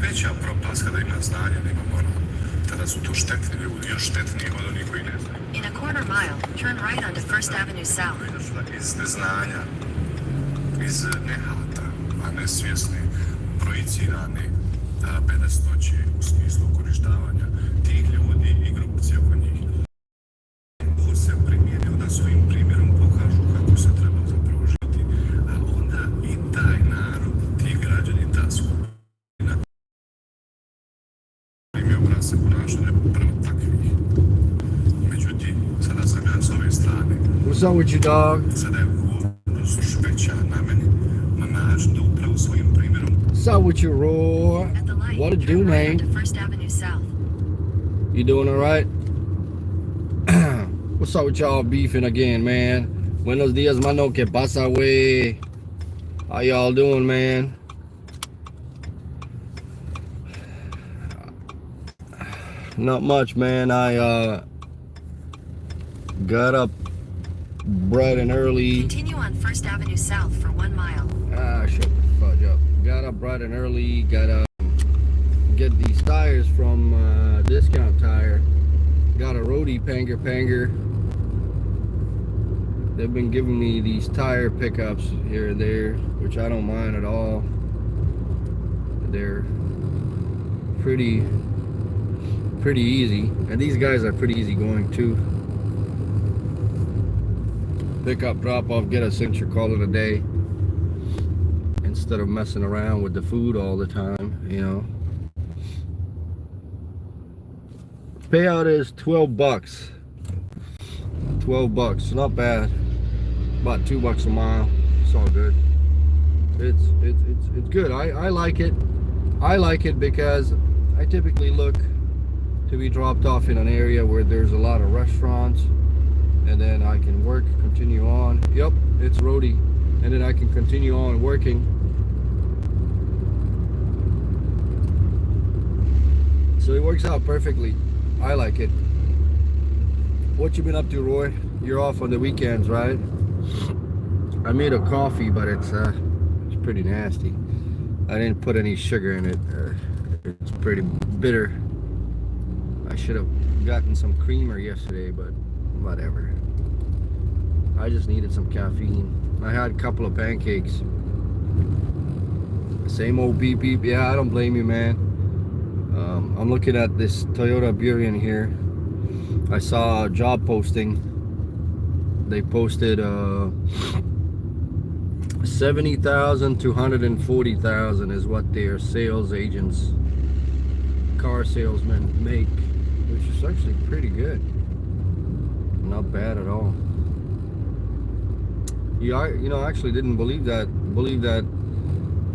veća propast kada ima znanje nego moral. Tada su to štetni ljudi, još štetniji od onih koji ne znaju. In a quarter mile, turn right onto First Avenue South. Iz neznanja, iz nehata, a nesvjesne, projicirane bedastoće u smislu korištavanja tih ljudi i grupacija oko njih. Bog se primjerio da svojim primjerom pokažu kako se treba zapravo žiti, a onda i taj narod, ti građani, ta skupina im je obraz se ponašanja prema takvih. Međutim, sada sam ja s ove strane. What's up with you, dog? Sada je odgovornost veća na meni, na način da upravo svojim primjerom. What's up with you, Roy? At the light, What it do, turn right man? onto First Avenue South. You doing all right? What's up with y'all beefing again, man? Buenos dias, mano. Que pasa, wey? How y'all doing, man? Not much, man. I got up bright and early. Continue on First Avenue South for 1 mile. Shut the fudge up. Got up bright and early. Gotta get these tires from Discount Tire. Got a roadie panger. They've been giving me these tire pickups here and there, which I don't mind at all. They're pretty easy, and these guys are pretty easy going too. Pick up, drop off, get a cincher, call it a day, instead of messing around with the food all the time, you know. Payout is 12 bucks. 12 bucks, not bad. About $2 a mile. It's all good. It's good. I like it. I like it because I typically look to be dropped off in an area where there's a lot of restaurants, and then I can work, continue on. Yep, it's roadie, and then I can continue on working. So it works out perfectly. I like it. What you been up to, Roy? You're off on the weekends, right? I made a coffee, but it's pretty nasty. I didn't put any sugar in it. It's pretty bitter. I should have gotten some creamer yesterday, but whatever. I just needed some caffeine. I had a couple of pancakes. Same old beep beep. Yeah, I don't blame you, man. I'm looking at this Toyota Burian here. I saw a job posting. They posted 70,000 to 140,000 is what their sales agents, car salesmen make, which is actually pretty good. Not bad at all. Yeah, I actually didn't believe that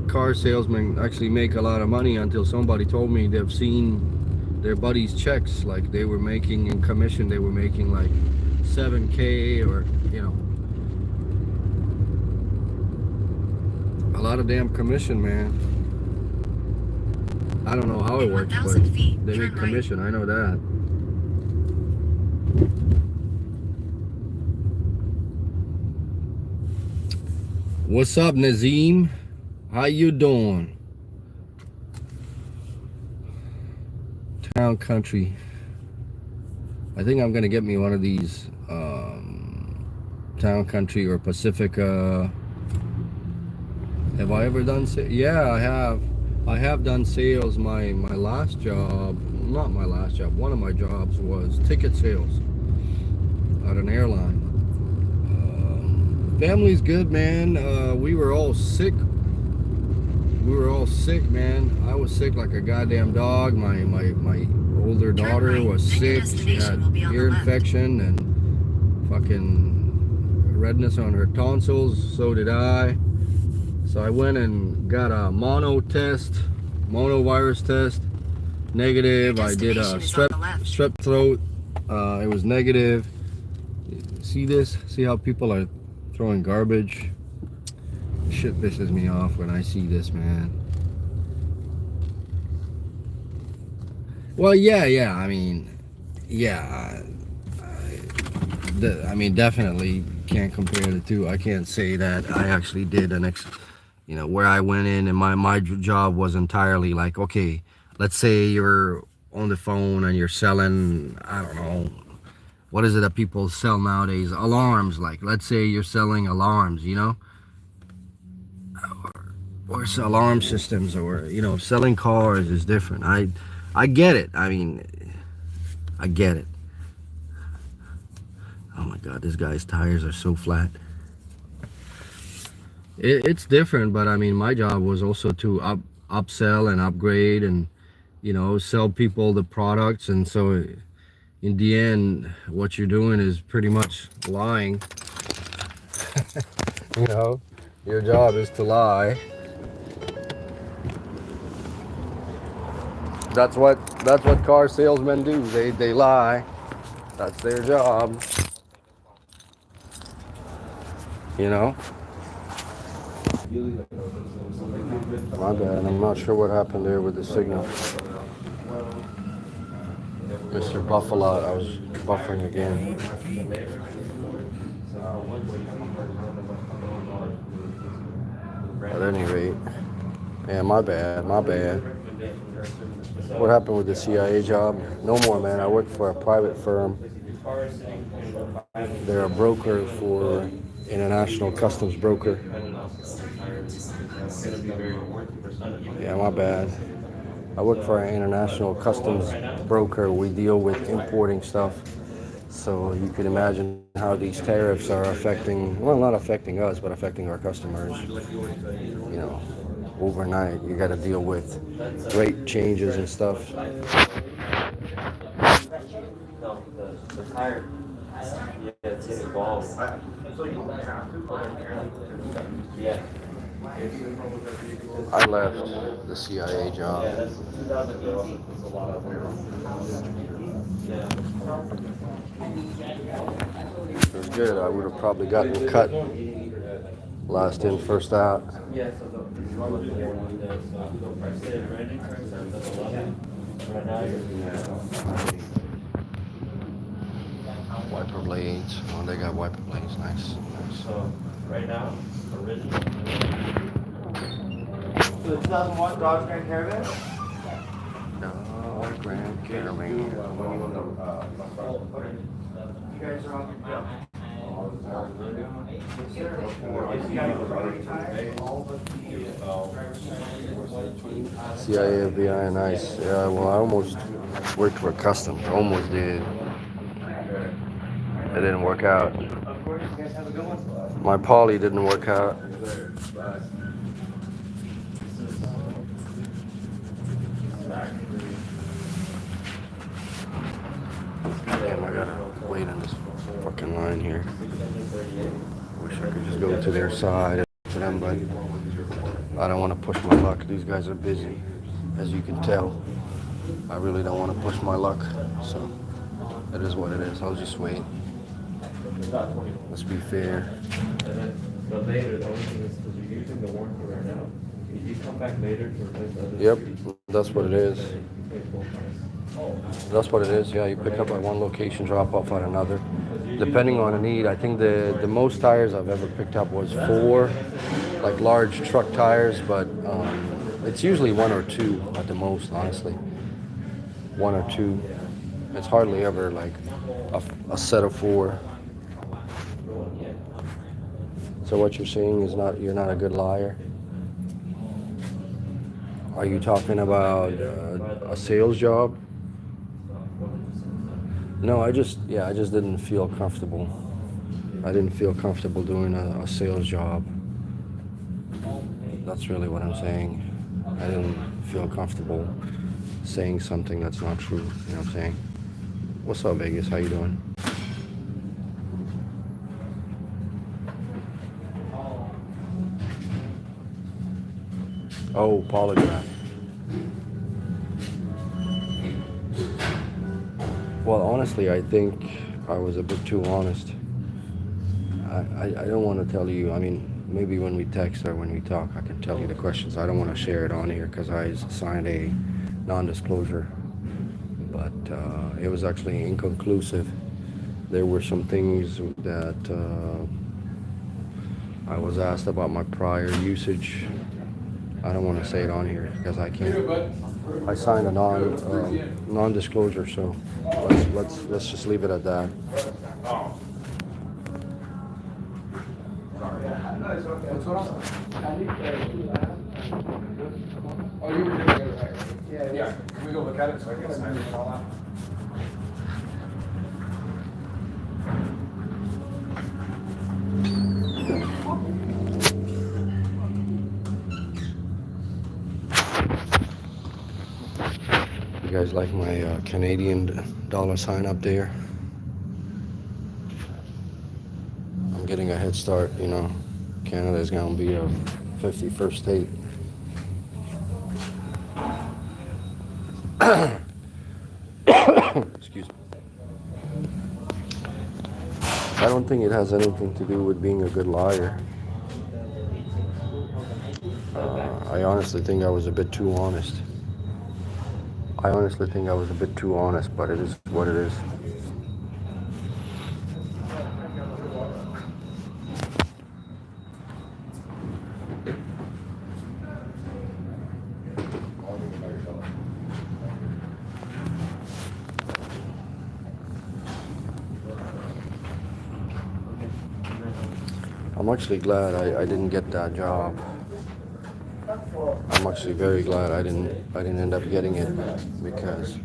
car salesmen actually make a lot of money until somebody told me they've seen their buddies' checks, like they were making in commission, they were making like 7K or, a lot of damn commission, man. I don't know how it works, but they make commission, I know that. What's up, Nazim? How you doing? Town Country. I think I'm gonna get me one of these Town Country or Pacifica. Have I ever done sales? Yeah, I have. I have done sales. My last job, not my last job, one of my jobs was ticket sales at an airline. Family's good, man. We were all sick. Man. I was sick like a goddamn dog. My older daughter was sick. She had ear infection and fucking redness on her tonsils. So did I. So I went and got a monovirus test, negative. I did a strep throat. It was negative. See this? See how people are throwing garbage? Shit pisses me off when I see this, man. Well, yeah. I mean, definitely can't compare the two. I can't say that I actually did an You know, where I went in and my job was entirely like, okay, let's say you're on the phone and you're selling, I don't know, what is it that people sell nowadays? Alarms. Like, let's say you're selling alarms, you know, or alarm systems, or you know, selling cars is different. I get it. I mean, I get it. Oh my God, this guy's tires are so flat. It's different, but I mean, my job was also to upsell and upgrade, and you know, sell people the products. And so in the end, what you're doing is pretty much lying. You know, your job is to lie. That's what car salesmen do. They lie. That's their job. You know. My bad. I'm not sure what happened there with the signal. Mr. Buffalo, I was buffering again. At any rate, yeah, my bad. What happened with the CIA job? No more, man. I work for a private firm. They're a broker for international customs broker. Yeah, my bad. I work for an international customs broker. We deal with importing stuff. So you can imagine how these tariffs are affecting, well, not affecting us, but affecting our customers. You know, overnight, you got to deal with rate changes and stuff. I left the CIA job. It was good. I would have probably gotten cut last in, first out. Wiper blades. Oh, they got wiper blades. Nice. So right now, original. So the 2001 Dodge Grand Caravan? Dodge Grand Caravan. You guys are on CIA, FBI, nice. Yeah, well, I almost worked for customs. Almost did. It didn't work out. My poly didn't work out. Damn, I gotta wait on this fucking line here. Wish I could just go to their side to them, but I don't want to push my luck. These guys are busy, as you can tell. I really don't want to push my luck, so it is what it is. I'll just wait. Let's be fair. But later, the only thing is because you're using the warranty right now. If you come back later to replace the other. Yep, that's what it is. That's what it is. Yeah, you pick up at one location, drop off at another. Depending on the need, I think the most tires I've ever picked up was 4, like large truck tires, but it's usually 1 or 2 at the most, honestly. 1 or 2. It's hardly ever like a set of 4. So what you're saying is you're not a good liar? Are you talking about a sales job? No, I just didn't feel comfortable. I didn't feel comfortable doing a sales job. That's really what I'm saying. I didn't feel comfortable saying something that's not true. You know what I'm saying? What's up, Vegas? How you doing? Oh, polygraph. Well, honestly, I think I was a bit too honest. I don't want to tell you. I mean, maybe when we text or when we talk, I can tell you the questions. I don't want to share it on here because I signed a non-disclosure. But it was actually inconclusive. There were some things that I was asked about my prior usage. I don't want to say it on here because I can't. I signed a non-disclosure, so let's just leave it at that. Oh, you were doing it. Yeah. Can we go look at it so I can sign it all out? You guys like my Canadian dollar sign up there? I'm getting a head start, you know. Canada is gonna be a 51st state. Excuse me. I don't think it has anything to do with being a good liar. I honestly think I was a bit too honest. I honestly think I was a bit too honest, but it is what it is. I'm actually glad I didn't get that job. I'm actually very glad I didn't end up getting it, because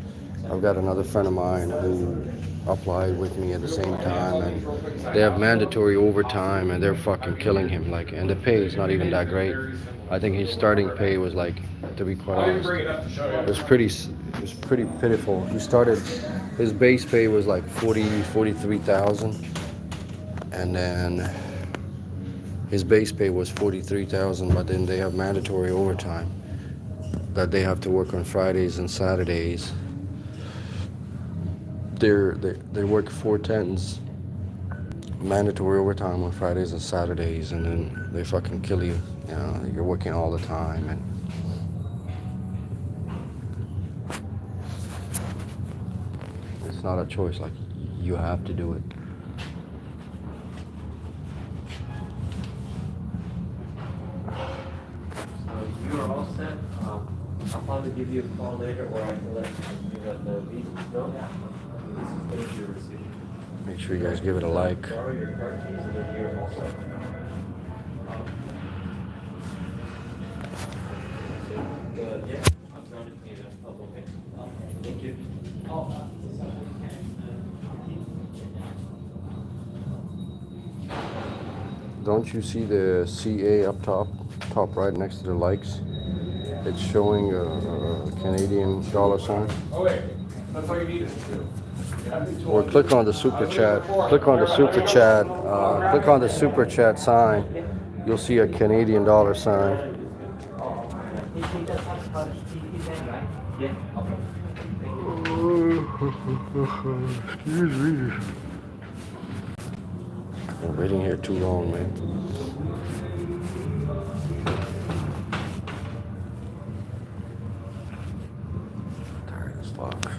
I've got another friend of mine who applied with me at the same time, and they have mandatory overtime and they're fucking killing him, like, and the pay is not even that great. I think his starting pay was, like, to be quite honest, it was pretty pitiful. He started, his base pay was like 43,000, and then his base pay was 43,000, but then they have mandatory overtime that they have to work on Fridays and Saturdays. They work 4/10s, mandatory overtime on Fridays and Saturdays, and then they fucking kill you. You know, you're working all the time, and it's not a choice. Like, you have to do it. You're all set. I'll probably give you a call later, or I can let the agents know. This is your receipt. Make sure you guys give it a like. Borrow your car keys, and then you're all set. Yeah, I'm trying to pay them. Okay. Thank you. Don't you see the CA up top right next to the likes? It's showing a Canadian dollar sign. Oh, wait. That's all you need is two. Or click on the super chat. Click on the super chat. Click on the super chat sign. You'll see a Canadian dollar sign. Excuse me. I'm waiting here too long, man. Tired as fuck.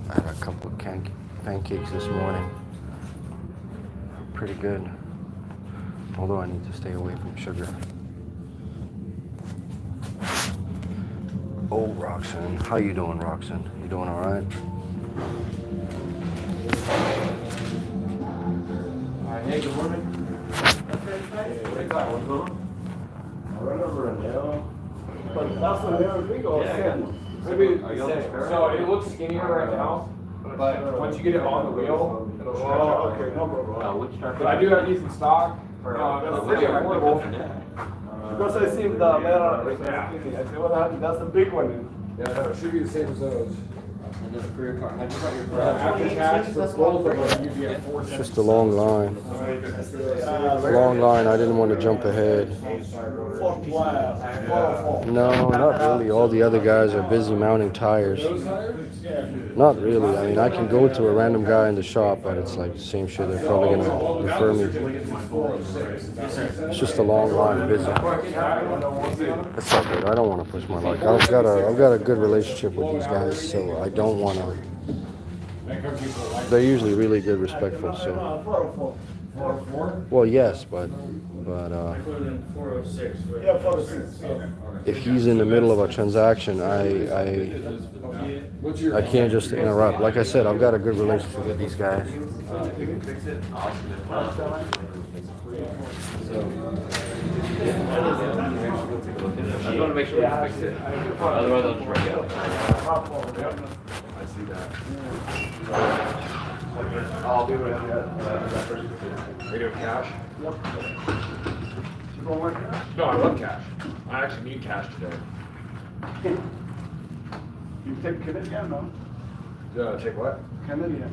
I had a couple of pancakes this morning. Pretty good. Although I need to stay away from sugar. Oh, Roxanne. How you doing, Roxanne? You doing all right? Hey, good morning. What is that? What's going on? I run over a nail. But that's the nail we go. Yeah. Maybe, so it looks skinnier right now, but once you get it on the wheel, it'll stretch out. Okay, no problem. Which truck? But I do have these in stock. That's pretty affordable. Because I see the metal, that's the big one. Yeah, no, it should be the same as those. And then for your car, have you got your After tax, for both of them, you'd be at It's just a long line. Long line. I didn't want to jump ahead. No, not really. All the other guys are busy mounting tires. Not really. I mean, I can go to a random guy in the shop, but it's like the same shit. They're probably gonna refer me. It's just a long line, busy. It's all good. I don't want to push my luck. I've got a good relationship with these guys, so I don't want to. They're usually really good, respectful. So 404? Well, yes, but I put it in 406. Right? Yeah, 406. Yeah. if he's in the middle of a transaction, I can't just interrupt. Like I said, I've got a good relationship with these guys. If you can fix it, awesome. If not, I just want to make sure we can fix it. Otherwise, I'll just write it out. I see that. I'll do it. Are you doing cash? Yep. You gonna work? No, I want cash. I actually need cash today. You take Canadian, no? Take what? Canadian.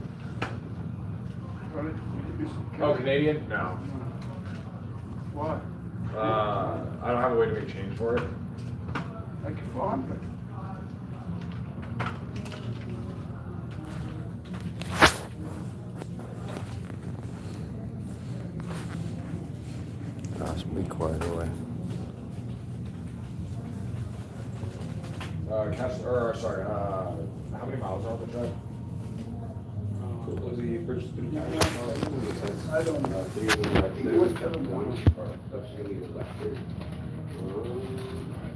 Oh, Canadian? No. Why? I don't have a way to make change for it. Like 400. Gosh, be quiet away. Cash, or sorry, how many miles are on the truck? Was he purchased through cash? I don't know. It was 7 So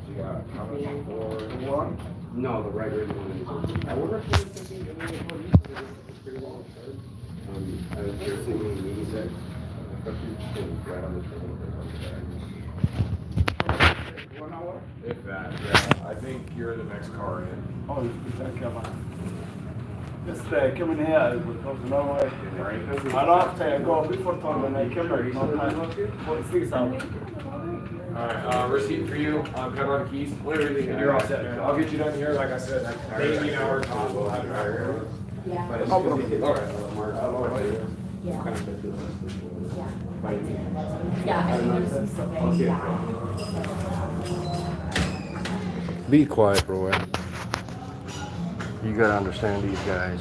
you got how much for? One? No, the regular one. I wonder if he was thinking of the employees, because it's pretty well insured. I was just thinking maybe that, especially just right on the trail. One hour? If that, yeah. I think you're the next car in. Oh, thank you, man. Just come in here, because no way. I don't have to go before time when I came back. No time. 46 hours. Alright, receipt for you, cut on the keys, whatever you you're all set, man. I'll get you done here, like I said, maybe an hour top, we'll have it out here. Yeah. But it's alright. Yeah, I think there's some surveys, yeah. Be quiet, Roy. You gotta understand these guys.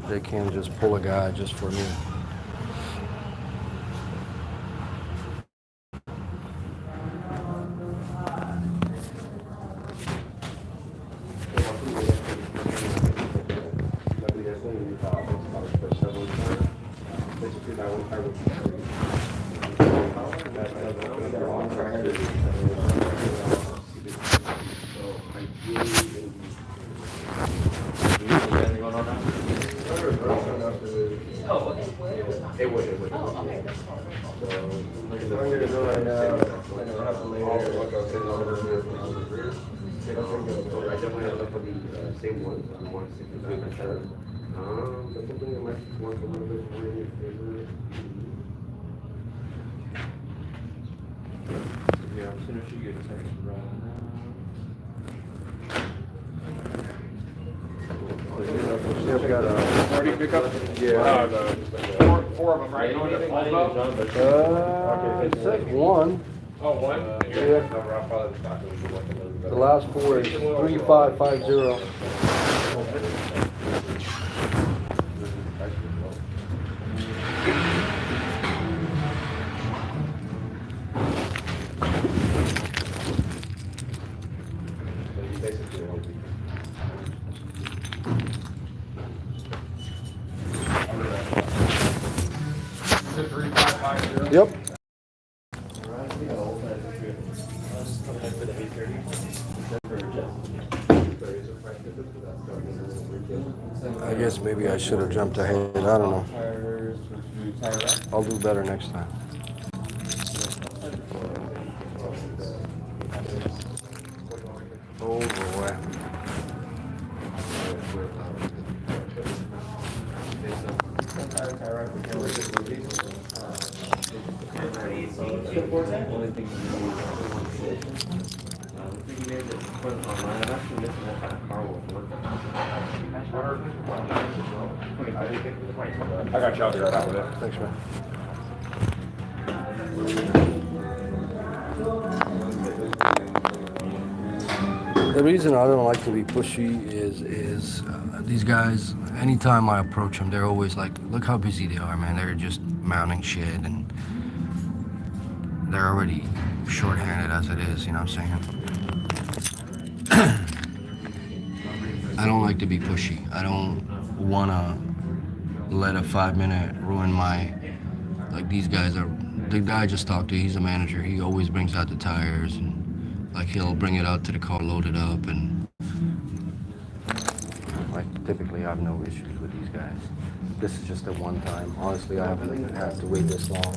They can't just pull a guy just for me. Same ones, I want to see if there's a better. But something that might work a little bit more in your favor. Yeah, as soon as you get a second to run. They've got a, Already pick up? Yeah. Four of them, right? No, anything else about? it says one. Oh, one? Yeah. The last four is 3550. Is it 3550? Yep. I guess maybe I should have jumped ahead. I don't know. I'll do better next time. Oh boy. Only thing you need is the thing you made that put it online. I'm actually missing that kind of car will work. I got you, I'll be right out with it. Thanks, man. The reason I don't like to be pushy is these guys, anytime I approach them, they're always like, look how busy they are, man. They're just mounting shit and they're already shorthanded as it is, you know what I'm saying? I don't like to be pushy. I don't want to let a 5 minute ruin my like these guys are. The guy I just talked to, he's a manager. He always brings out the tires and like he'll bring it out to the car loaded up and like typically I have no issues with these guys. This is just a one time. Honestly, I haven't had to wait this long.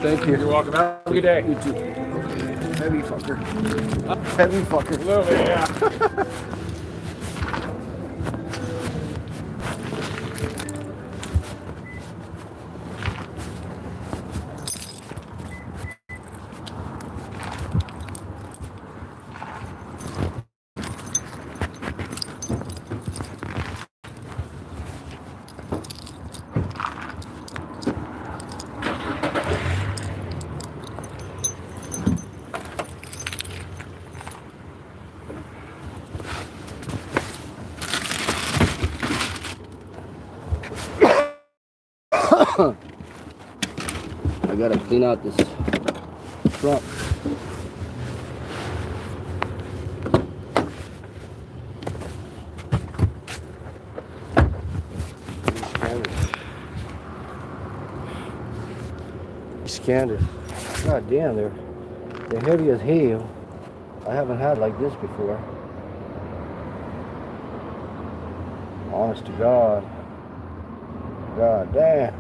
Thank you. You're welcome. Have a good day. You too. Heavy fucker. Heavy fucker. A little bit, yeah. I gotta clean out this truck. Scanned it. God damn, they're heavy as hell. I haven't had like this before. Honest to God. God damn.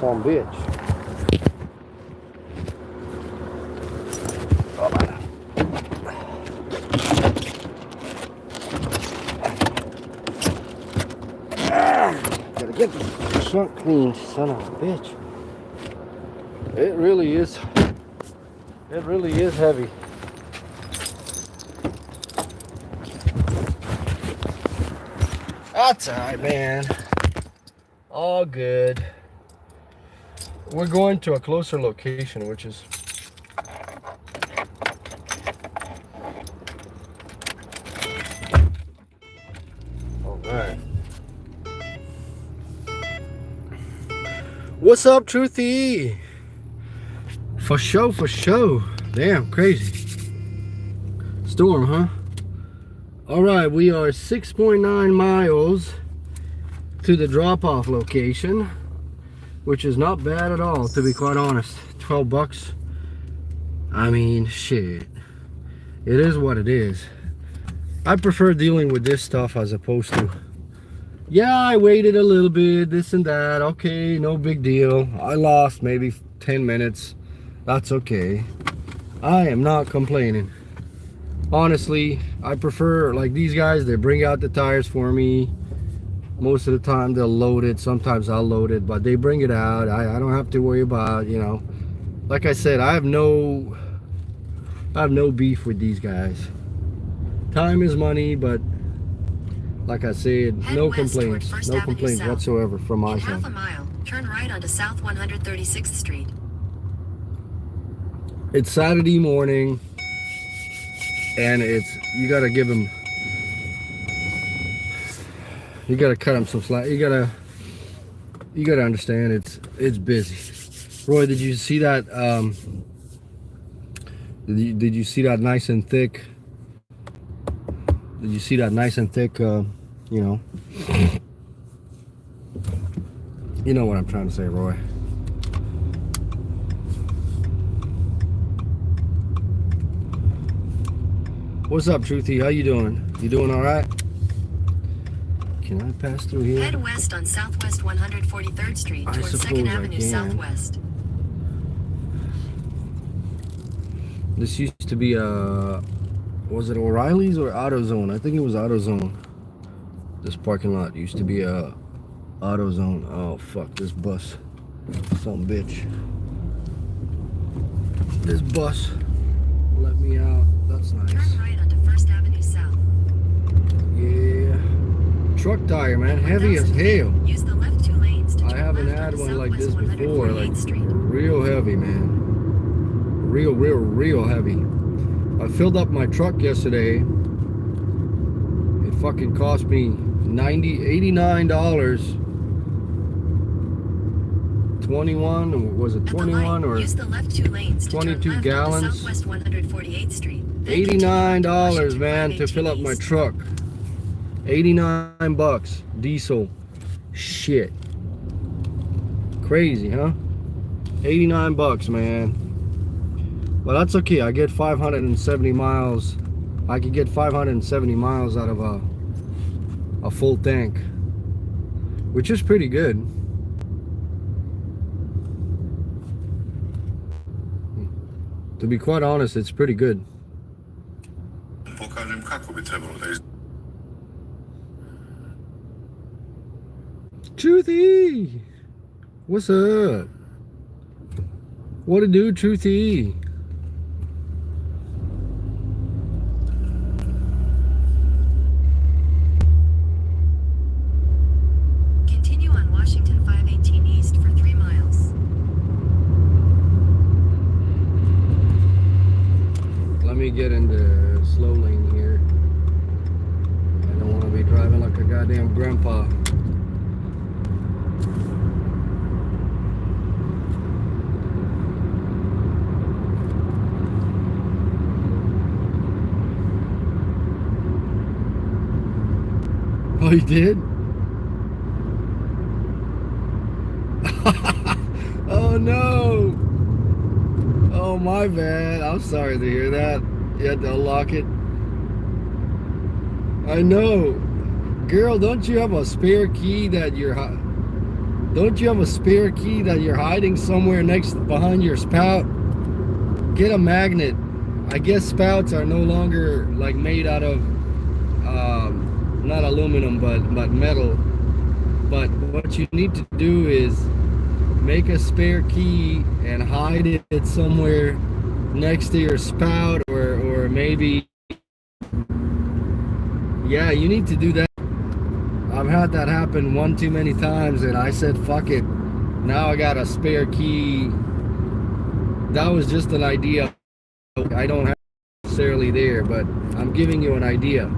Some bitch. Oh, gotta get the trunk cleaned, son of a bitch. It really is heavy. That's alright, man. All good. We're going to a closer location, which is all right. What's up, Truthy? For show, for show. Damn, crazy. Storm, huh? All right, we are 6.9 miles to the drop-off location, which is not bad at all, to be quite honest. 12 bucks. I mean, shit. It is what it is. I prefer dealing with this stuff as opposed to, yeah, I waited a little bit, this and that. Okay, no big deal. I lost maybe 10 minutes. That's okay. I am not complaining. Honestly, I prefer, like these guys, they bring out the tires for me. Most of the time they'll load it. Sometimes I'll load it, but they bring it out. I don't have to worry about, you know. Like I said, I have no beef with these guys. Time is money, but like I said, Head no west toward complaints. First No Avenue complaints South. whatsoever from my In side. half a mile, turn right onto South 136th Street. It's Saturday morning, and you gotta give him, you gotta cut him some slack. You gotta understand it's busy. Roy, did you see that? Did you see that nice and thick? Did you see that nice and thick? You know what I'm trying to say, Roy. What's up, Truthy? How you doing? You doing all right? Can I pass through here? Head west on Southwest 143rd Street I towards suppose 2nd I Avenue can. Southwest. This used to be was it O'Reilly's or AutoZone? I think it was AutoZone. This parking lot used to be a AutoZone. Oh fuck, this bus. Some bitch. This bus. let me out. That's nice. Turn right onto First Avenue South. Yeah. Truck tire, man. Heavy as hell. Use the left 2 lanes to I turn haven't left had onto one like this Southwest before. 148th Like Street. real heavy, man. Real heavy. I filled up my truck yesterday. It fucking cost me $89. 21, or was it At the 21 light, or use the left 2 lanes to 22 turn left gallons? onto Southwest 148th Street. Then continue $89, to Washington man, to 518 fill up my East. truck. 89 bucks diesel. Shit. Crazy, huh? 89 bucks, man. But that's okay. I get 570 miles. I could get 570 miles out of a full tank, which is pretty good. To be quite honest, it's pretty good. Pokažem kako bi trebalo da Truthy! What's up? What to do, Truthy? Continue on Washington 518 East for 3 miles. Let me get into slow lane here. I don't want to be driving like a goddamn grandpa. Oh, you did? Oh no! Oh, my bad. I'm sorry to hear that. You had to unlock it. I know. Girl, don't you have a spare key that you're hiding somewhere behind your spout? Get a magnet. I guess spouts are no longer like made out of not aluminum but metal. But what you need to do is make a spare key and hide it somewhere next to your spout, or maybe, yeah, you need to do that. I've had that happen one too many times, and I said fuck it, now I got a spare key. That was just an idea. I don't have it necessarily there, but I'm giving you an idea.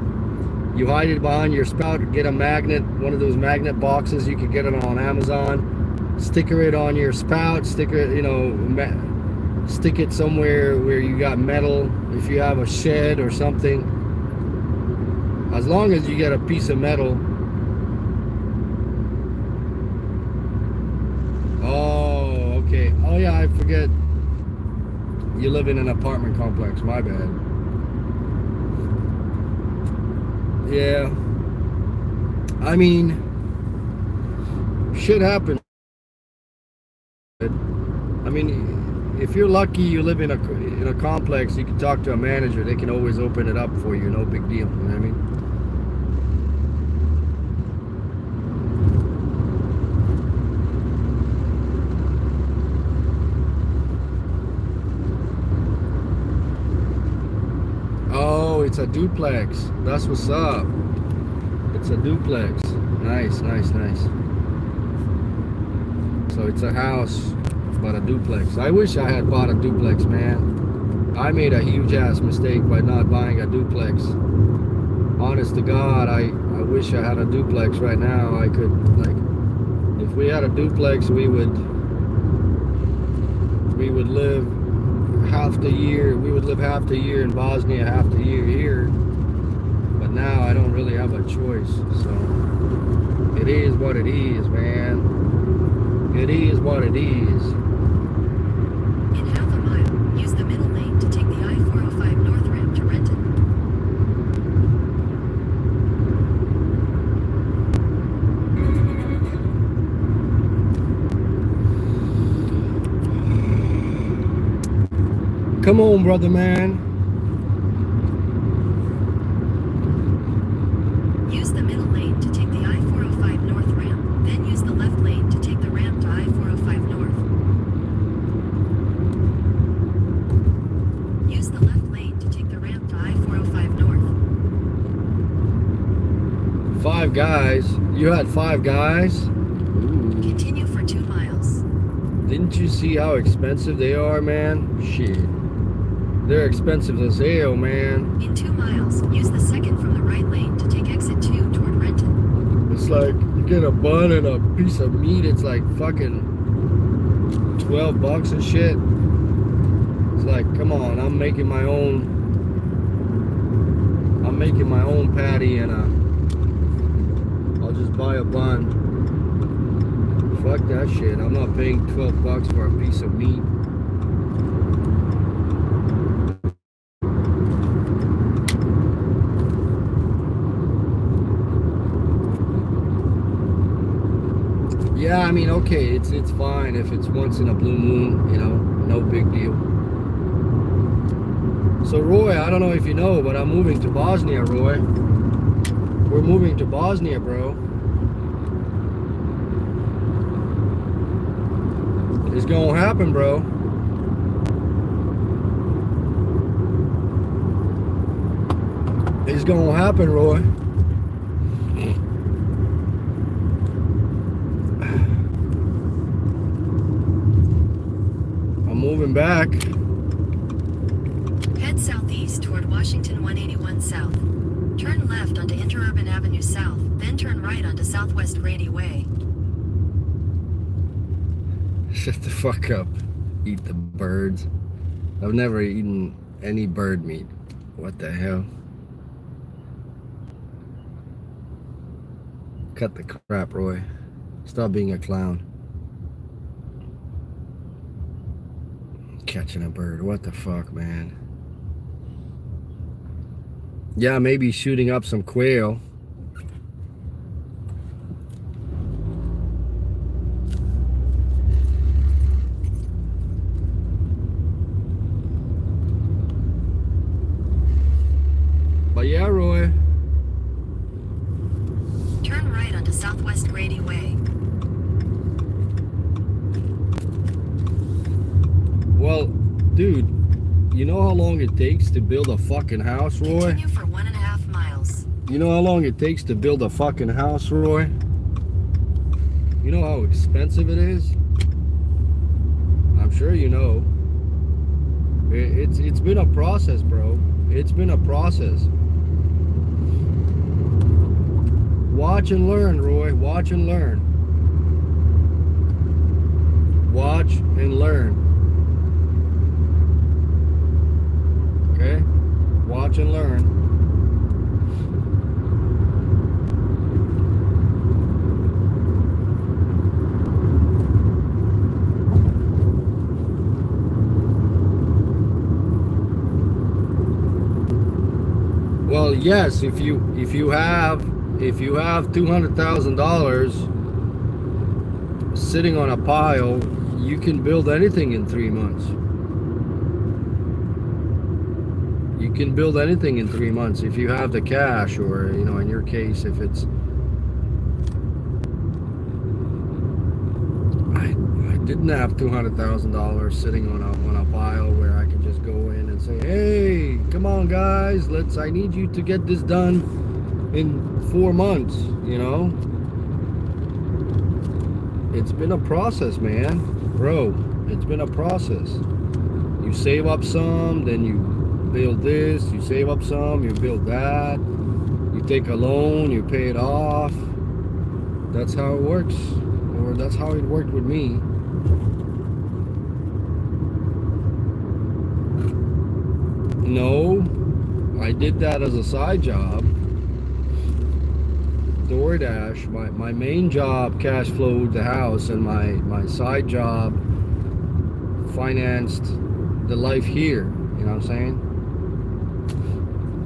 You hide it behind your spout, get a magnet, one of those magnet boxes. You can get it on Amazon. Sticker it on your spout, stick it somewhere where you got metal. If you have a shed or something, as long as you get a piece of metal. Oh, okay. Oh yeah, I forget. You live in an apartment complex. My bad. Yeah. I mean, shit happens. I mean, if you're lucky, you live in a complex, you can talk to a manager. They can always open it up for you. No big deal. You know what I mean? Oh, it's a duplex. That's what's up. It's a duplex. Nice, nice, nice. So it's a house, but a duplex. I wish I had bought a duplex, man. I made a huge ass mistake by not buying a duplex. Honest to God, I wish I had a duplex right now. I could, like, if we had a duplex, we would live half the year. We would live half the year in Bosnia, half the year here. But now I don't really have a choice. So it is what it is, man. It is what it is. In half a mile, use the middle lane to take the I-405 north ramp to Renton. Come on, brother man. Use the middle lane to take the I-405 north ramp, then use the left lane to take the ramp to I-405 north. Use the left lane 5 guys. You had 5 guys? Ooh. Continue for 2 miles. Didn't you see how expensive they are, man? Shit. They're expensive as hell, man. In 2 miles, use the second from the right lane to take exit 2 toward Renton. It's like you get a bun and a piece of meat, it's like fucking $12 and shit. It's like, come on, I'm making my own patty and I'll just buy a bun. Fuck that shit. I'm not paying $12 for a piece of meat. Yeah, I mean, okay, it's fine if it's once in a blue moon, you know, no big deal. So Roy, I don't know if you know, but I'm moving to Bosnia, Roy. We're moving to Bosnia, bro. It's gonna happen, bro. It's gonna happen, Roy. I'm moving back. Head southeast toward Washington 181 South. Turn left onto Interurban Avenue South, then turn right onto Southwest Grady Way. Shut the fuck up. Eat the birds. I've never eaten any bird meat. What the hell? Cut the crap, Roy. Stop being a clown. Catching a bird. What the fuck, man? Yeah, maybe shooting up some quail. But yeah, Roy. Turn right onto Southwest Grady Way. Well, dude, you know how long it takes to build a fucking house, Roy? Continue for 1.5 miles. You know how long it takes to build a fucking house, Roy? You know how expensive it is? I'm sure you know. It's been a process, bro. It's been a process. Watch and learn, Roy. Watch and learn. Watch and learn. Okay? Watch and learn. Well, yes, if you have $200,000 sitting on a pile, you can build anything in 3 months. You can build anything in 3 months if you have the cash, or, you know, in your case, if it's... I didn't have $200,000 sitting on a pile where I could just go in and say, hey, come on guys, I need you to get this done in 4 months, you know? It's been a process, man. Bro, it's been a process. You save up some, then you build this, you save up some, you build that, you take a loan, you pay it off. That's how it works, or that's how it worked with me. No, I did that as a side job. DoorDash, my main job cash flowed the house, and my side job financed the life here. You know what I'm saying?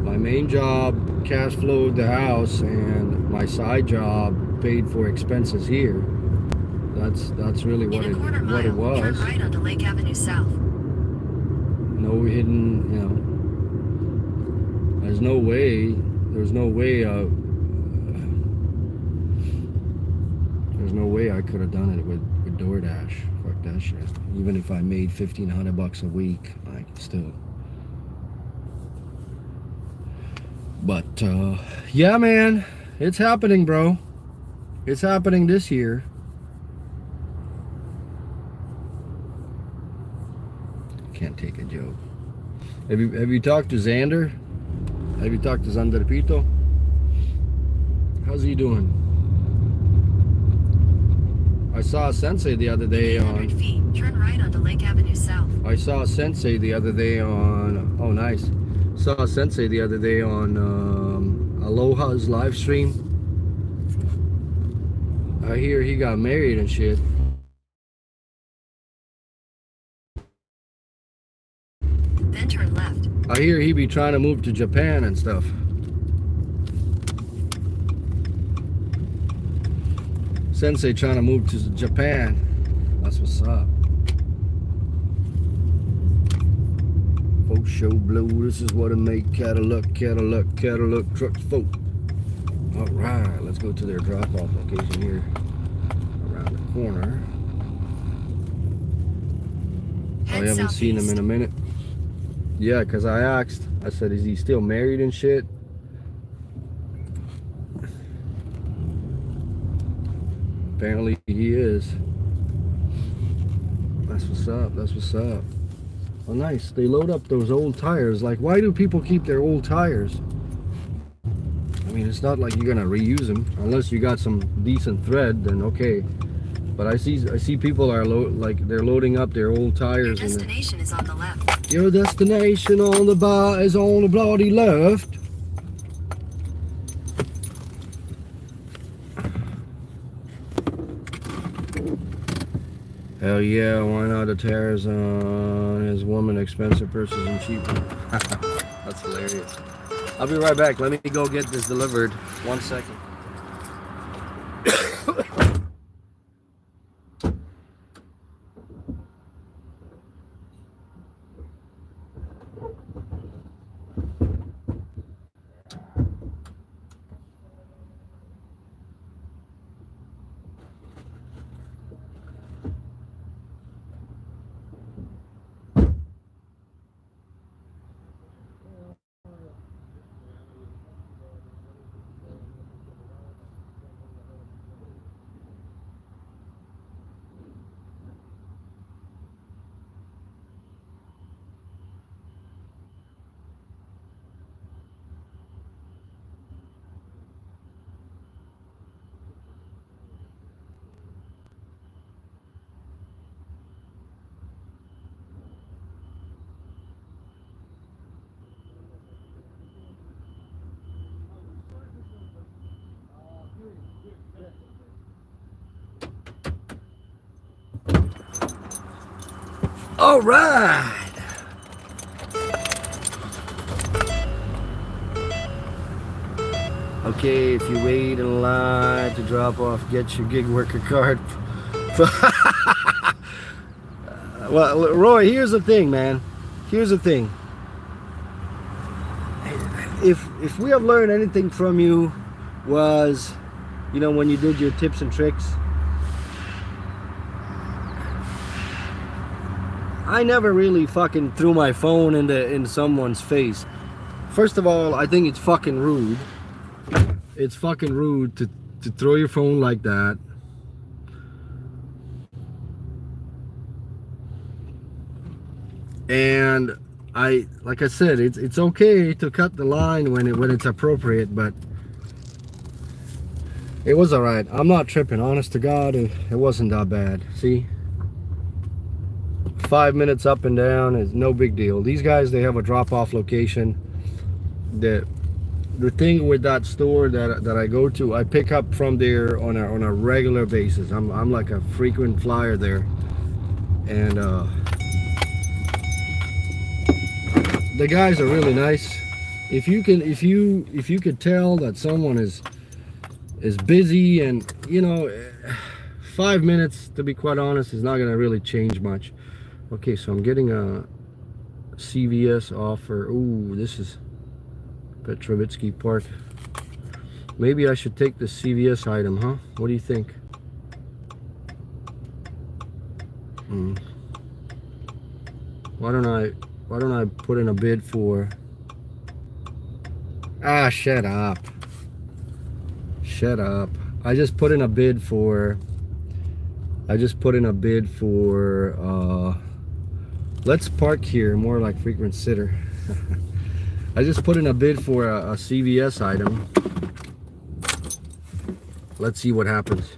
My main job cash flowed the house, and my side job paid for expenses here. That's really what In a quarter mile, it was. turn right onto Lake Avenue South. No hidden, you know. There's no way I could have done it with DoorDash. Fuck that shit. Even if I made $1,500 a week, like, still. But yeah, man, It's happening, bro. It's happening this year. Can't take a joke. Have you talked to Xander? Have you talked to Zanderpito? How's he doing? I saw a Sensei the other day 800 on. feet, turn right onto Lake Avenue South. I saw a Sensei the other day on. Oh, nice. Saw a Sensei the other day on Aloha's live stream. I hear he got married and shit. Then turn left. I hear he be trying to move to Japan and stuff. Sensei trying to move to Japan. That's what's up. Folk show blue. This is what it make Cadillac trucks folk. All right, let's go to their drop-off location here around the corner. Head I haven't seen him in a minute. Yeah, because I asked. I said, is he still married and shit? Apparently he is. That's what's up. That's what's up. Oh, nice. They load up those old tires. Like, why do people keep their old tires? I mean, it's not like you're gonna reuse them unless you got some decent thread. Then okay. But I see people are they're loading up their old Your tires. destination is on the left. Your destination on the bar is on the bloody left. Hell yeah, why not a Tarzan? His woman, expensive purses and cheap. That's hilarious. I'll be right back. Let me go get this delivered. 1 second. All right. Okay, if you wait in line to drop off, get your gig worker card. Well, Roy, here's the thing, man. Here's the thing. If we have learned anything from you was, you know, when you did your tips and tricks, I never really fucking threw my phone in someone's face. First of all, I think it's fucking rude. It's fucking rude to throw your phone like that. And like I said, it's okay to cut the line when it's appropriate, but it was alright. I'm not tripping, honest to God, it wasn't that bad. See? 5 minutes up and down is no big deal. These guys, they have a drop-off location. The thing with that store that I go to, I pick up from there on a regular basis. I'm like a frequent flyer there, and the guys are really nice. If you could tell that someone is busy, and you know, 5 minutes, to be quite honest, is not gonna really change much. Okay, so I'm getting a CVS offer. Ooh, this is Petrovitsky Park. Maybe I should take the CVS item, huh? What do you think? Why don't I put in a bid for... Ah, shut up. shut up. I just put in a bid for let's park here, more like frequent sitter. I just put in a bid for a CVS item. Let's see what happens.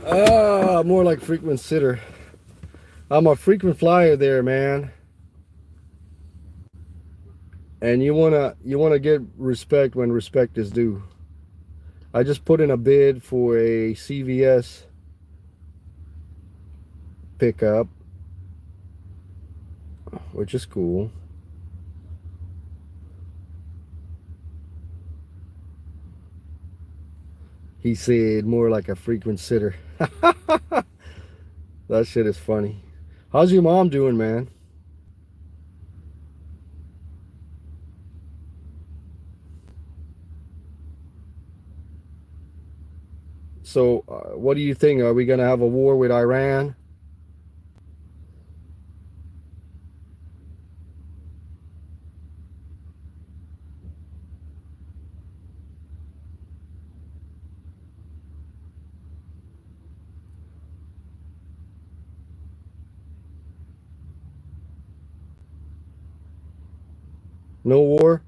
More like frequent sitter. I'm a frequent flyer there, man. And you wanna get respect when respect is due. I just put in a bid for a CVS pickup, which is cool. He said more like a frequent sitter. That shit is funny. How's your mom doing, man? So, what do you think? Are we going to have a war with Iran? No war?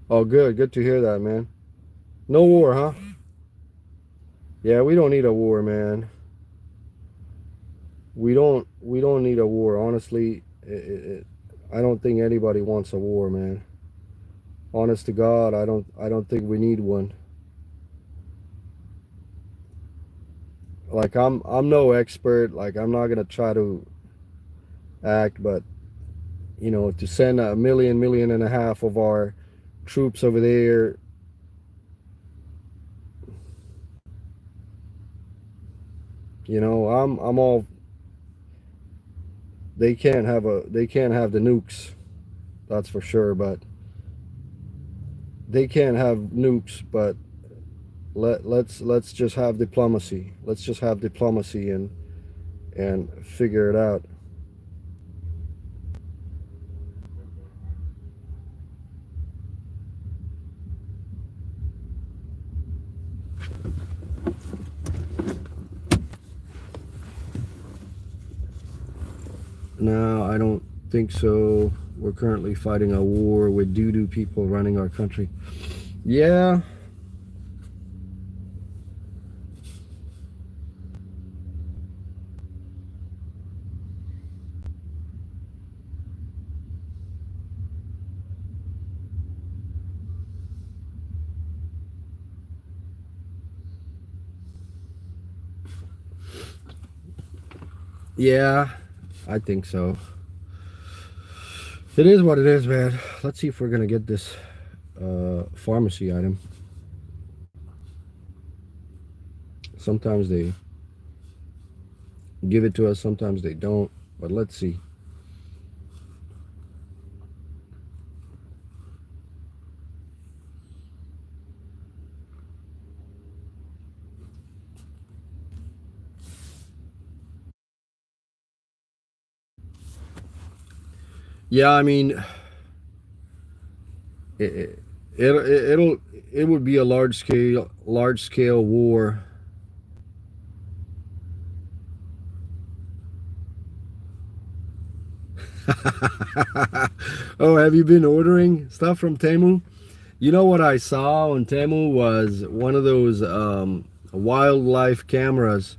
Oh, good. Good to hear that, man. No war, huh? Yeah, we don't need a war, man. We don't need a war. Honestly, I don't think anybody wants a war, man. Honest to God, I don't think we need one. Like I'm no expert. Like I'm not gonna try to act, but you know, to send 1.5 million of our troops over there, you know, I'm all. They can't have the nukes, that's for sure. But they can't have nukes. But let's just have diplomacy. Let's just have diplomacy and figure it out. No, I don't think so. We're currently fighting a war with doo-doo people running our country. Yeah. Yeah. I think so. It is what it is, man. Let's see if we're gonna get this pharmacy item. Sometimes they give it to us, sometimes they don't, but let's see. Yeah, I mean, it would be a large scale war. Oh, have you been ordering stuff from Temu? You know what I saw on Temu was one of those wildlife cameras.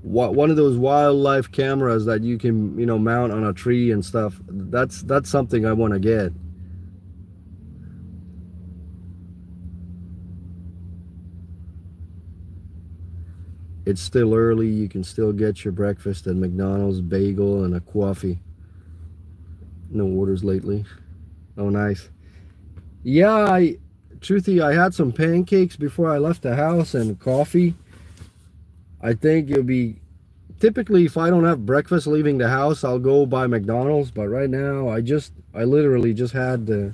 One of those wildlife cameras that you can, you know, mount on a tree and stuff. That's something I want to get. It's still early. You can still get your breakfast at McDonald's, bagel and a coffee. No orders lately. Oh, nice. Yeah, truthy, I had some pancakes before I left the house and coffee. I think it'll be, typically if I don't have breakfast leaving the house, I'll go by McDonald's. But right now, I literally just had the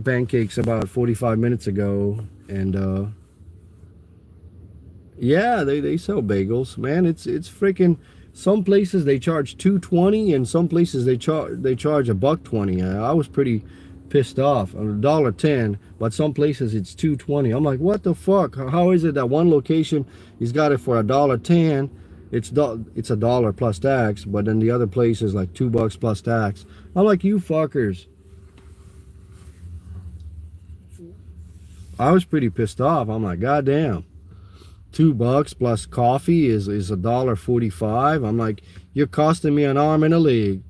pancakes about 45 minutes ago, and yeah, they sell bagels, man. It's freaking. Some places they charge $2.20, and some places they charge $1.20. I was pretty pissed off. $1.10, but some places it's $2.20. I'm like, what the fuck? How is it that one location he's got it for $1.10? It's $1 plus tax, but then the other place is like $2 plus tax. I'm like, you fuckers. I was pretty pissed off. I'm like, goddamn. $2 plus coffee is $1.45. I'm like, you're costing me an arm and a leg.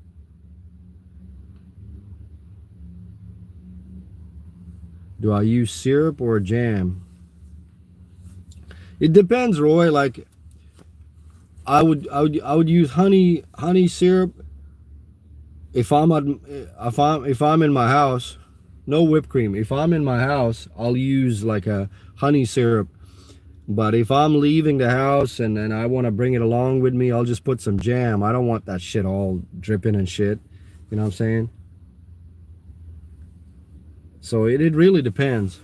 Do I use syrup or jam? It depends, Roy. Like, I would use honey syrup if I'm in my house. No whipped cream. If I'm in my house, I'll use like a honey syrup. But if I'm leaving the house and then I want to bring it along with me, I'll just put some jam. I don't want that shit all dripping and shit. You know what I'm saying? So it really depends.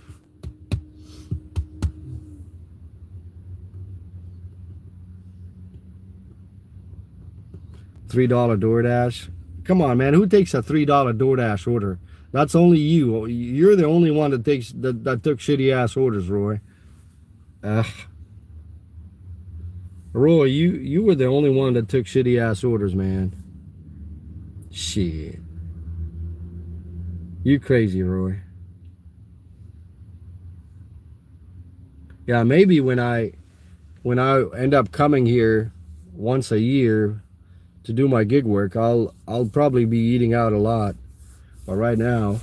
$3 DoorDash. Come on, man. Who takes a $3 DoorDash order? That's only you. You're the only one that took shitty ass orders, Roy. Roy, you were the only one that took shitty ass orders, man. Shit. You crazy, Roy. Yeah, maybe when I end up coming here once a year to do my gig work, I'll probably be eating out a lot. But right now,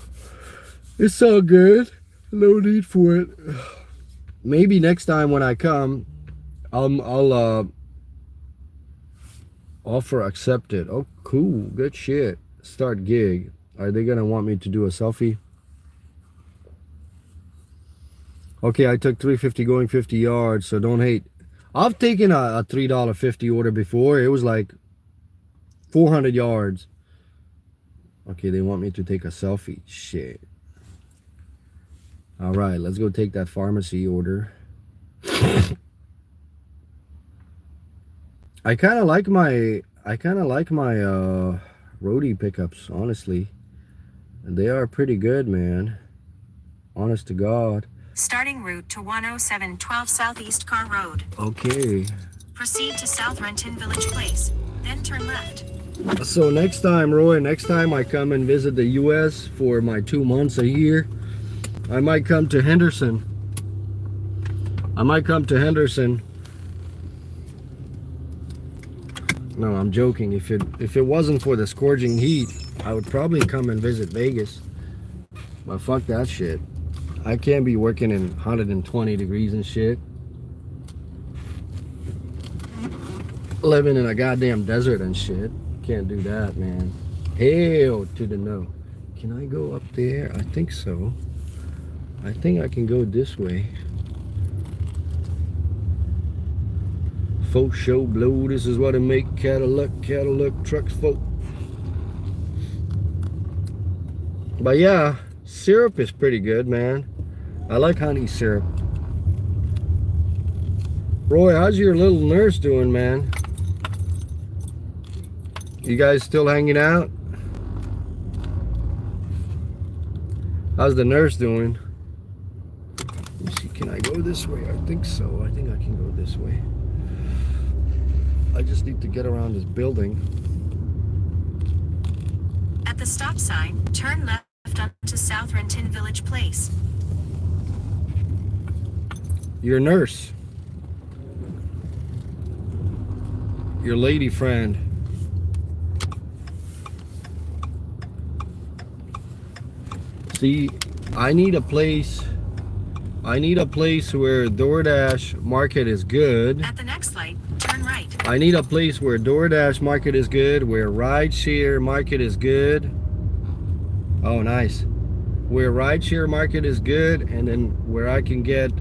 it's all good. No need for it. Maybe next time when I come, I'll offer accepted. Oh, cool. Good shit. Start gig. Are they gonna want me to do a selfie? Okay, I took $3.50 going 50 yards, so don't hate. I've taken a $3.50 order before. It was like 400 yards. Okay, they want me to take a selfie. Shit. All right, let's go take that pharmacy order. I kind of like my roadie pickups, honestly. They are pretty good, man. Honest to God. Starting route to 10712 Southeast Car Road. Okay. Proceed to South Renton Village Place, then turn left. So next time, Roy, next time I come and visit the U.S. for my 2 months a year, I might come to Henderson. No, I'm joking. If it wasn't for the scorching heat, I would probably come and visit Vegas. But fuck that shit. I can't be working in 120 degrees and shit. Living in a goddamn desert and shit. Can't do that, man. Hell to the no. Can I go up there? I think so. I think I can go this way. Folk show blow. This is what I make Cadillac trucks, folk. But yeah, syrup is pretty good, man. I like honey syrup. Roy, how's your little nurse doing, man? You guys still hanging out? How's the nurse doing? Let me see, can I go this way? I think so. I think I can go this way. I just need to get around this building. At the stop sign, turn left onto South Renton Village Place. Your nurse. Your lady friend. See, I need a place where DoorDash market is good. At the next light, turn right. I need a place where DoorDash market is good, where rideshare market is good. Oh, nice. Where rideshare market is good, and then where I can get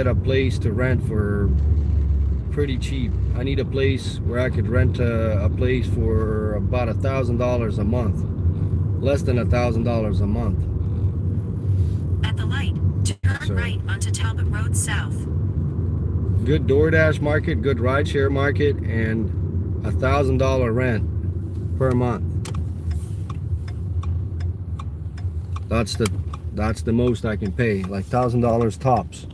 a place to rent for pretty cheap. I need a place where I could rent a place for about $1,000 a month. Less than $1,000 a month. At the light, turn right onto Talbot Road South. Good DoorDash market, good rideshare market, and $1,000 rent per month. That's the most I can pay. Like $1,000 tops.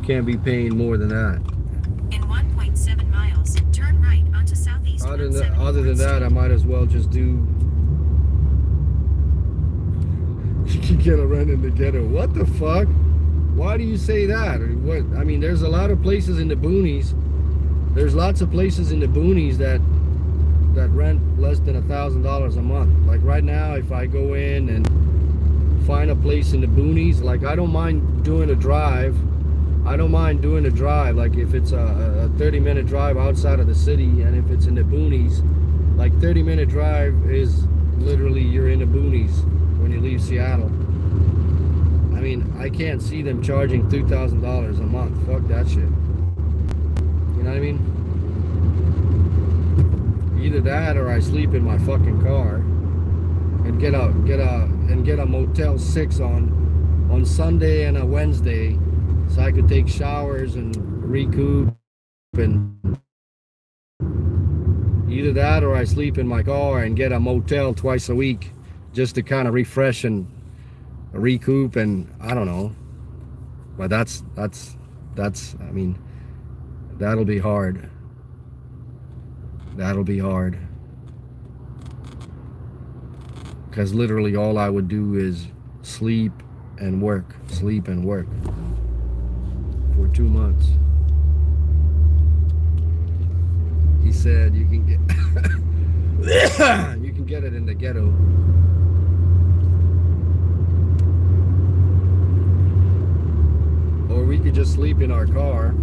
Can't be paying more than that. In 1.7 miles, turn right onto Southeast Other 174th than that, I might as well just do. You can get a rent in the ghetto. What the fuck? Why do you say that? What? I mean, there's a lot of places in the boonies. There's lots of places in the boonies that rent less than $1,000 a month. Like right now, if I go in and find a place in the boonies, like I don't mind doing a drive. I don't mind doing a drive. Like if it's a 30-minute drive outside of the city, and if it's in the boonies, like 30-minute drive is literally you're in the boonies when you leave Seattle. I mean, I can't see them charging $2,000 a month. Fuck that shit. You know what I mean? Either that or I sleep in my fucking car and get a Motel 6 on Sunday and a Wednesday, so I could take showers and recoup. And either that or I sleep in my car and get a motel twice a week just to kind of refresh and recoup. And I don't know, but that's I mean, that'll be hard. That'll be hard. Because literally all I would do is sleep and work for 2 months. He said you can get you can get it in the ghetto. Or we could just sleep in our car.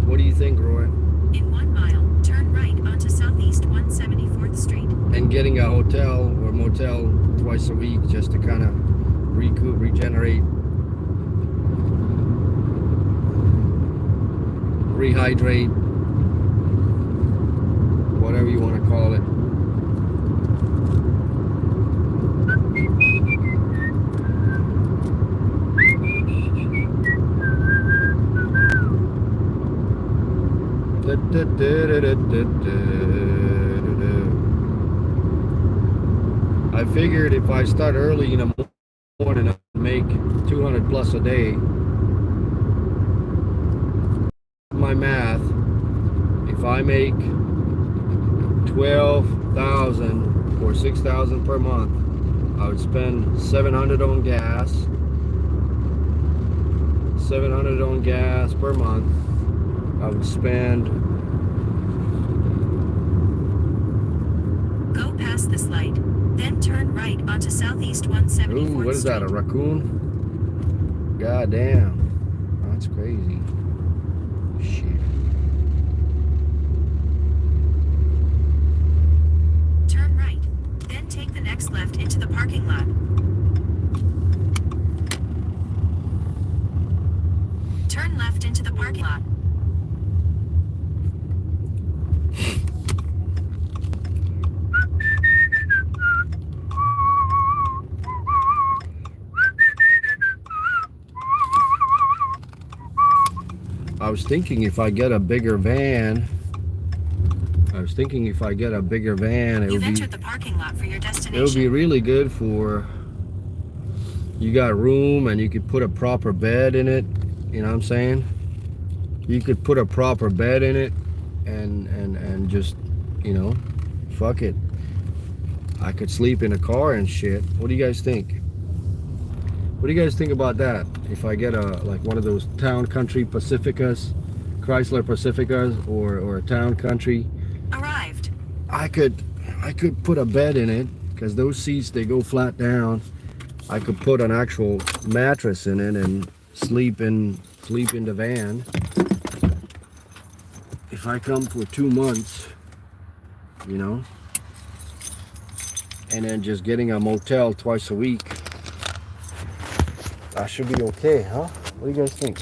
What do you think, Roy? In 1 mile, turn right onto Southeast 174th Street. And getting a hotel or motel twice a week just to kind of recoup, regenerate, rehydrate, whatever you want to call it. I figured if I start early in the morning, I'd make 200 plus a day. My math, if I make 12,000 or 6,000 per month, I would spend 700 on gas. 700 on gas per month. I would spend. Go past this light, then turn right onto Southeast 174th Ooh, what is that? A Street. raccoon? God damn, that's crazy. Shit. Turn right, then take the next left into the parking lot. Turn left into the parking lot. I was thinking if I get a bigger van, it You've would entered the parking lot for your be destination. really good for, you got room and you could put a proper bed in it, you know what I'm saying? You could put a proper bed in it and just, you know, fuck it. I could sleep in a car and shit. What do you guys think? What do you guys think about that? If I get like one of those Town Country Pacificas, Chrysler Pacificas, or a Town Country, Arrived. I could put a bed in it, because those seats, they go flat down. I could put an actual mattress in it and sleep in the van. If I come for 2 months, you know, and then just getting a motel twice a week, I should be okay, huh? What do you guys think?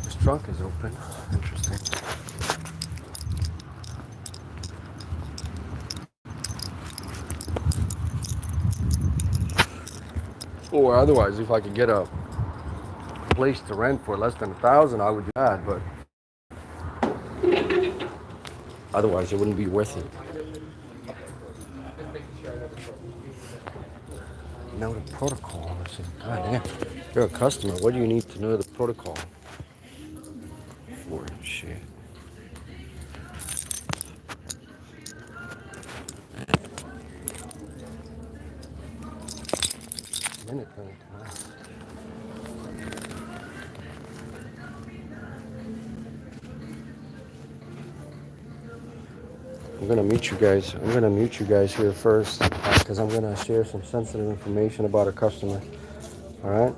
This trunk is open. Interesting. Or otherwise, if I could get a place to rent for less than 1,000, I would do that, but otherwise it wouldn't be worth it. Know the protocol. I said, God damn, you're a customer. What do you need to know the protocol for? Shit. Minute thing. I'm gonna mute you guys. I'm gonna mute you guys here first because I'm gonna share some sensitive information about a customer. All right.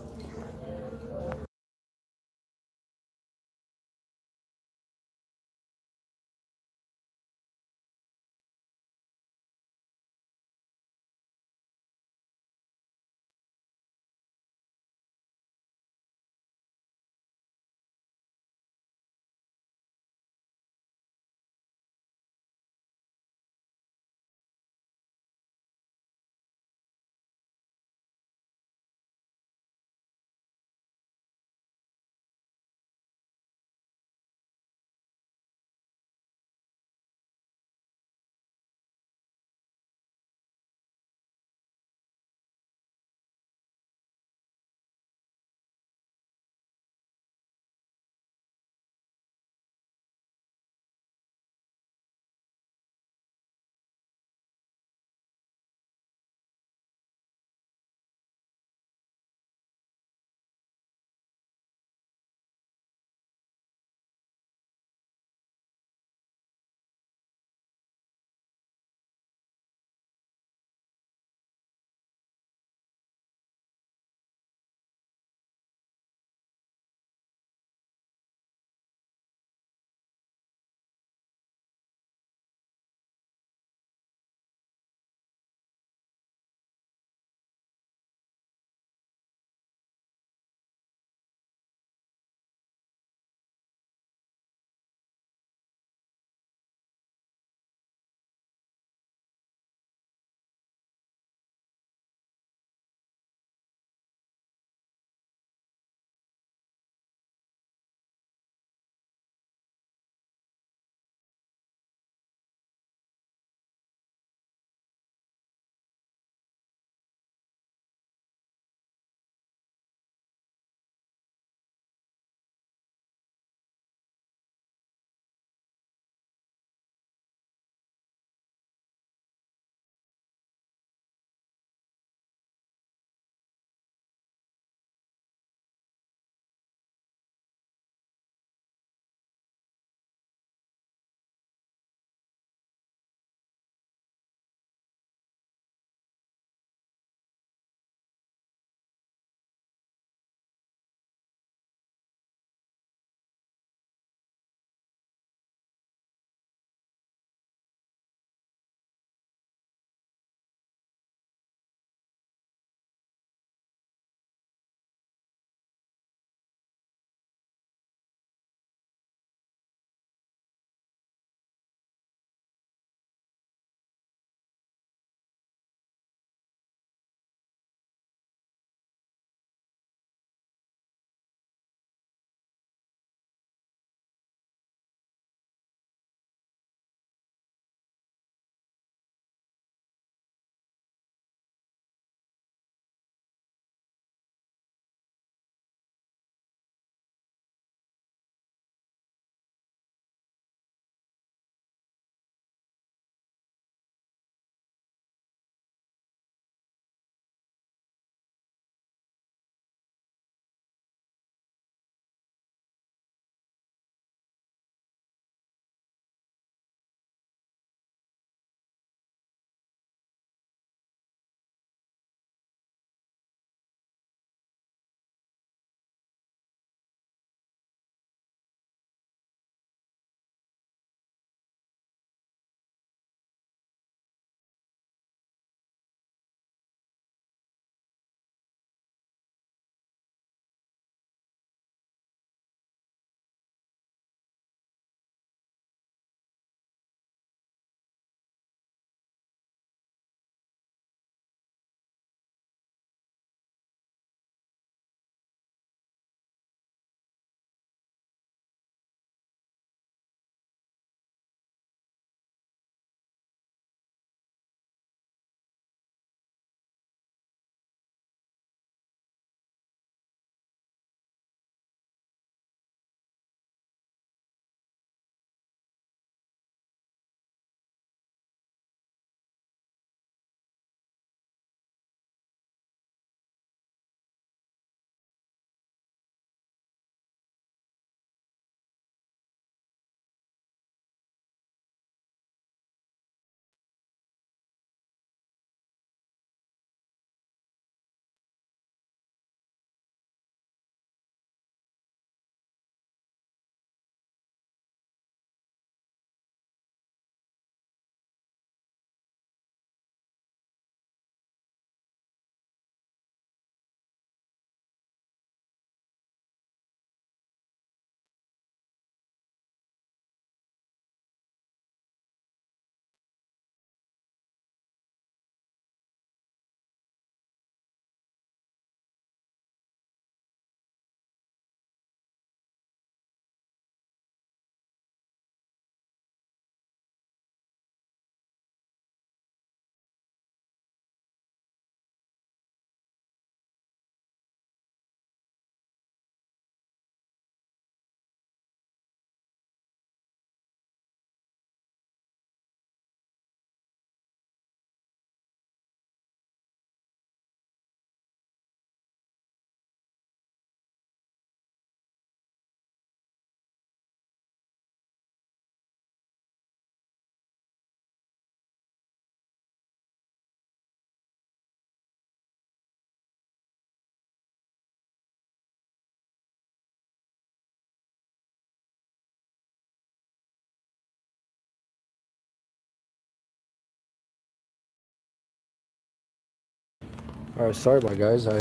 All right, sorry about guys. I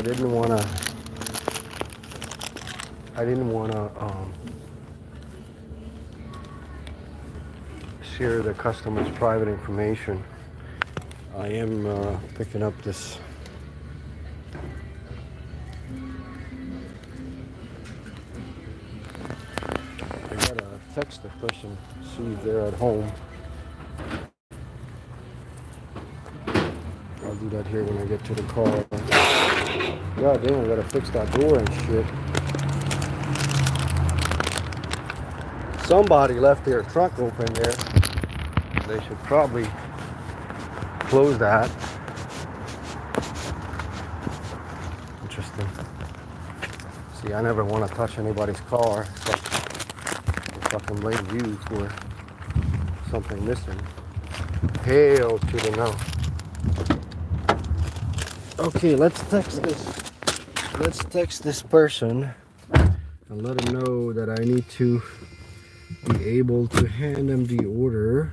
didn't wanna share the customer's private information. I am picking up this. I gotta text the person, see if they're at home. I'll do that here when I get to the car. God damn, I gotta fix that door and shit. Somebody left their truck open there. They should probably close that. Interesting. See, I never want to touch anybody's car except if I can blame you for something missing. Hail to the no. Okay, let's text this person and let them know that I need to be able to hand them the order.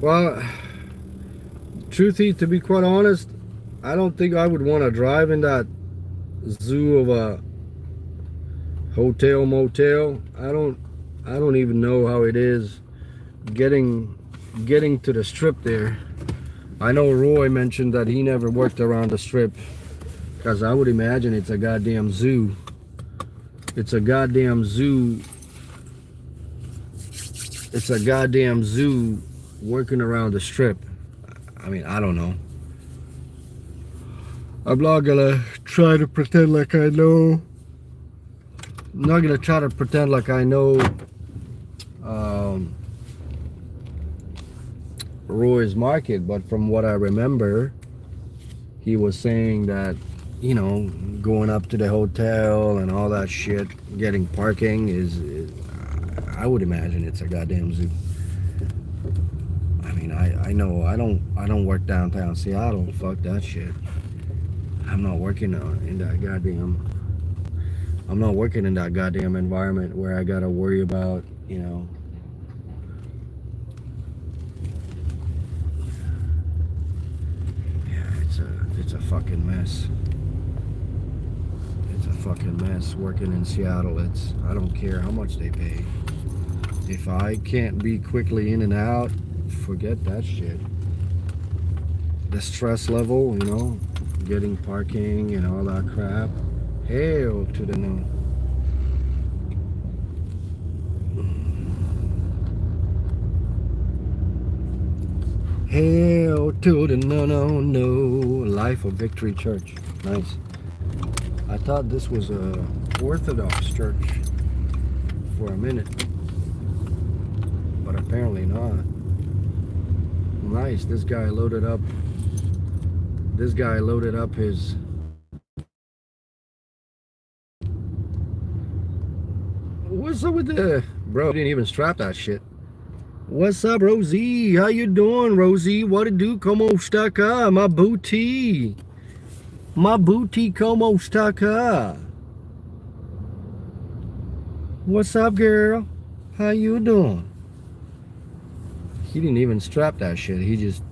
Well, to be quite honest, I don't think I would want to drive in that zoo of a hotel motel. I don't even know how it is getting to the strip there. I know Roy mentioned that he never worked around the strip, because I would imagine it's a goddamn zoo. It's a goddamn zoo. It's a goddamn zoo working around the strip. I mean, I don't know. I'm not gonna try to pretend like I know. I'm not gonna try to pretend like I know Roy's Market, but from what I remember, he was saying that, you know, going up to the hotel and all that shit, getting parking is I would imagine it's a goddamn zoo. I mean, I know I don't work downtown Seattle. Fuck that shit. I'm not working in that goddamn. I'm not working in that goddamn environment where I gotta worry about, you know. Yeah, it's a fucking mess. It's a fucking mess working in Seattle. I don't care how much they pay. If I can't be quickly in and out, forget that shit. The stress level, you know, getting parking and all that crap. Hell to the no. Hell to the no. Life of Victory Church. Nice. I thought this was a Orthodox church for a minute, but apparently not. Nice. This guy loaded up his what's up with the bro? Didn't even strap that shit. What's up, Rosie? How you doing, Rosie? What it do? Como está cá? My booty. Como está cá? What's up, girl? How you doing? He didn't even strap that shit. He just,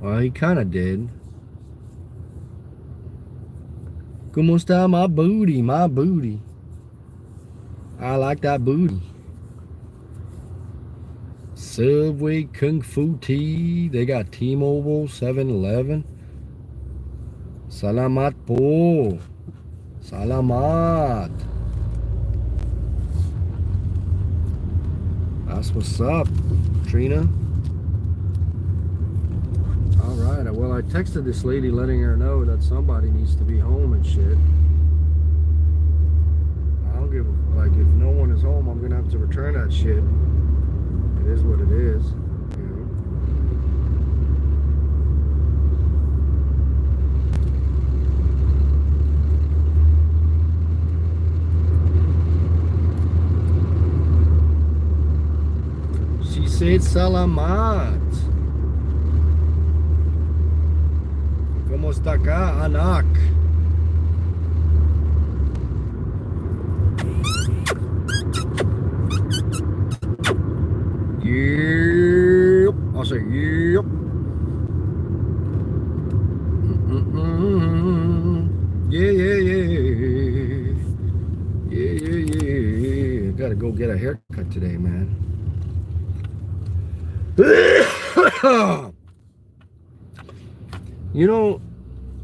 well, he kind of did. Como está my booty? I like that booty. Subway, Kung Fu Tea. They got T-Mobile, 7-Eleven. Salamat po. Salamat. That's what's up, Trina. Alright, well, I texted this lady letting her know that somebody needs to be home and shit. I don't give a, like, if no one is home, I'm gonna have to return that shit. It is what it is, you know. She said salamat. ¿Cómo está acá, anak? Yep. I'll say yep. Yeah, yeah, yeah. Yeah, yeah, yeah. Gotta go get a haircut today, man. You know,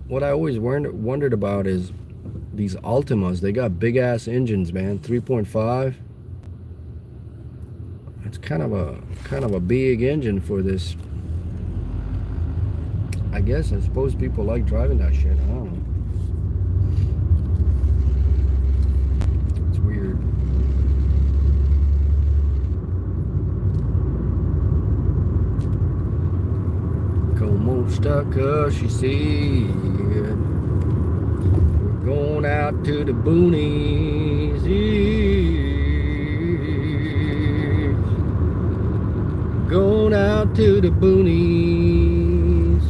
what I always wondered about is these Altimas. They got big ass engines, man. 3.5. It's kind of a big engine for this. I guess I suppose people like driving that shit. I don't know. It's weird. Como está, she said. We're going out to the boonies. Going out to the boonies,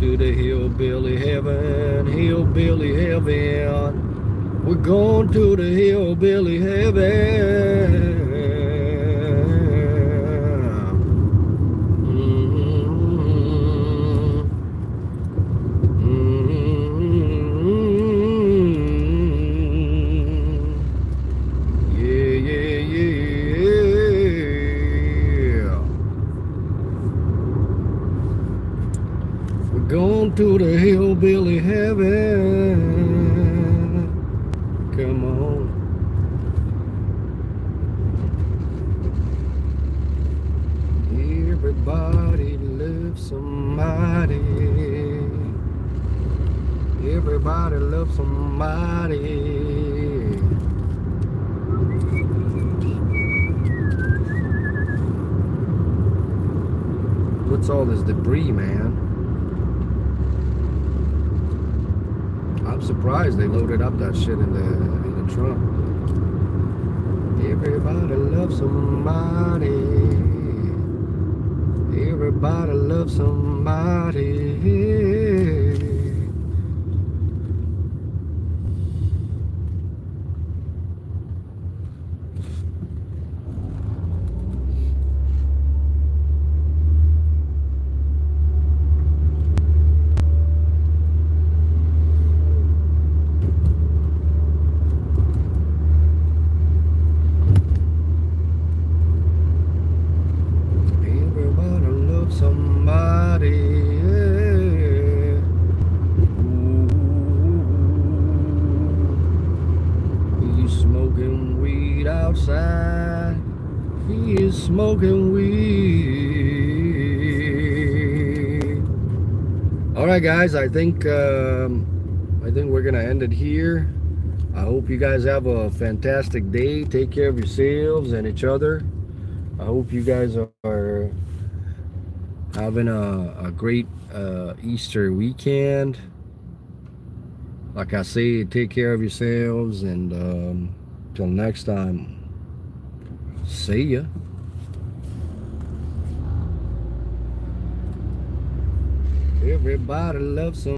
to the hillbilly heaven, hillbilly heaven. We're going to the hillbilly heaven. Going to the hillbilly heaven. Come on. Everybody loves somebody. Everybody loves somebody. What's all this debris, man? I'm surprised they loaded up that shit in the trunk. Everybody loves somebody. Everybody loves somebody. Somebody, yeah. Ooh. He's smoking weed outside. He is smoking weed. All right, guys. I think we're gonna end it here. I hope you guys have a fantastic day. Take care of yourselves and each other. I hope you guys are having a great Easter weekend. Like I say, take care of yourselves, and till next time, see ya. Everybody loves some.